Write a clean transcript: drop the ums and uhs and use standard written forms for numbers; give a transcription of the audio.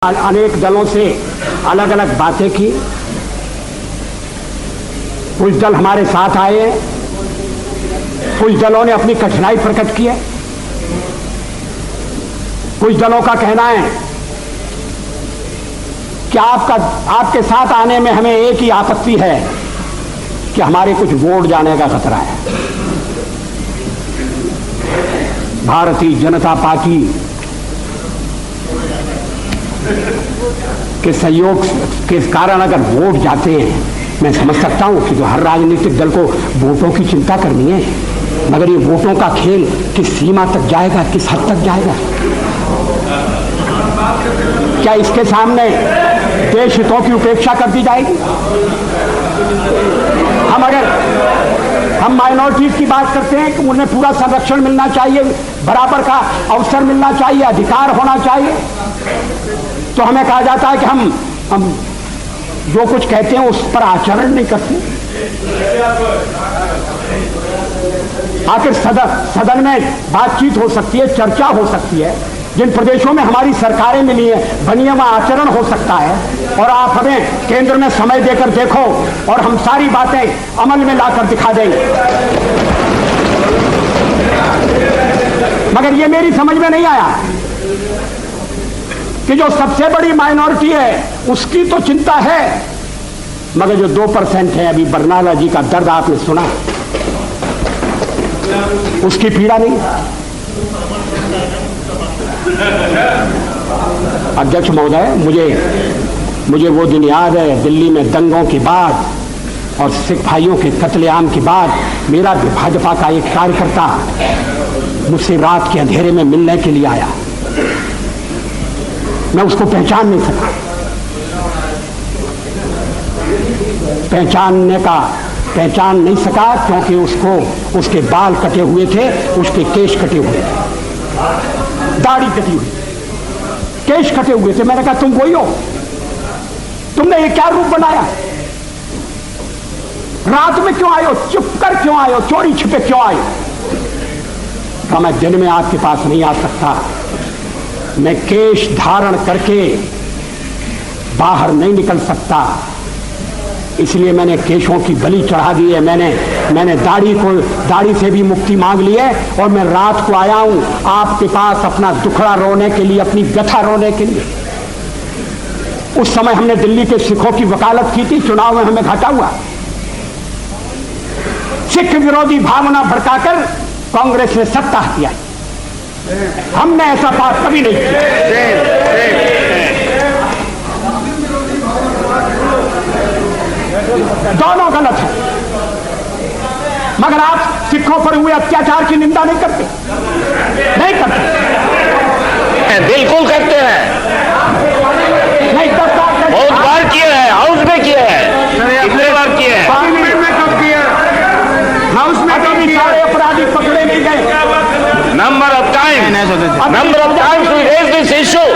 अनेक दलों से अलग अलग बातें की। कुछ दल हमारे साथ आए हैं, कुछ दलों ने अपनी कठिनाई प्रकट की है। कुछ दलों का कहना है कि आपके साथ आने में हमें एक ही आपत्ति है कि हमारे कुछ वोट जाने का खतरा है। भारतीय जनता पार्टी के सहयोग के कारण अगर वोट जाते हैं, मैं समझ सकता हूं कि जो हर राजनीतिक दल को वोटों की चिंता करनी है, मगर ये वोटों का खेल किस सीमा तक जाएगा, किस हद तक जाएगा? क्या इसके सामने देश हितों की उपेक्षा कर दी जाएगी? हम माइनॉरिटीज की बात करते हैं कि उन्हें पूरा संरक्षण मिलना चाहिए, बराबर का अवसर मिलना चाहिए, अधिकार होना चाहिए, तो हमें कहा जाता है कि हम जो कुछ कहते हैं उस पर आचरण नहीं करते। आखिर सदन में बातचीत हो सकती है, चर्चा हो सकती है। जिन प्रदेशों में हमारी सरकारें मिली हैं, बनी है, वहां आचरण हो सकता है। और आप हमें केंद्र में समय देकर देखो और हम सारी बातें अमल में लाकर दिखा देंगे। मगर ये मेरी समझ में नहीं आया कि जो सबसे बड़ी माइनॉरिटी है उसकी तो चिंता है, मगर जो 2% है, अभी बरनाला जी का दर्द आपने सुना, उसकी पीड़ा नहीं। अध्यक्ष महोदय, मुझे वो दिन याद है, दिल्ली में दंगों के बाद और सिख भाइयों के कत्लेआम के बाद मेरा भाजपा का एक कार्यकर्ता मुझसे रात के अंधेरे में मिलने के लिए आया। मैं उसको पहचान नहीं सका क्योंकि उसके बाल कटे हुए थे, उसके केश कटे हुए थे, दाढ़ी कटी हुई, केश कटे हुए थे। मैंने कहा तुम वही हो? तुमने ये क्या रूप बनाया? रात में क्यों आए हो? चुप कर क्यों आए हो? चोरी छिपे क्यों आए हो? कहा मैं दिन में आपके पास नहीं आ सकता, मैं केश धारण करके बाहर नहीं निकल सकता, इसलिए मैंने केशों की बलि चढ़ा दी है। मैंने दाढ़ी से भी मुक्ति मांग ली है और मैं रात को आया हूं आपके पास अपना दुखड़ा रोने के लिए, अपनी व्यथा रोने के लिए। उस समय हमने दिल्ली के सिखों की वकालत की थी, चुनाव में हमें घाटा हुआ। सिख विरोधी भावना भड़काकर कांग्रेस ने सत्ता हथियाई। हमने ऐसा बात कभी नहीं किया। दोनों गलत है, मगर आप सिखों पर हुए अत्याचार की निंदा नहीं करते। बिल्कुल करते हैं, नहीं, 10 साल बहुत बार किए हैं, हाउस में किए हैं, कितने बार किए हैं? पार्लियामेंट में कब किया? हाउस में कभी सारे अपराधी पकड़े नहीं गए। Number of times we raised this issue.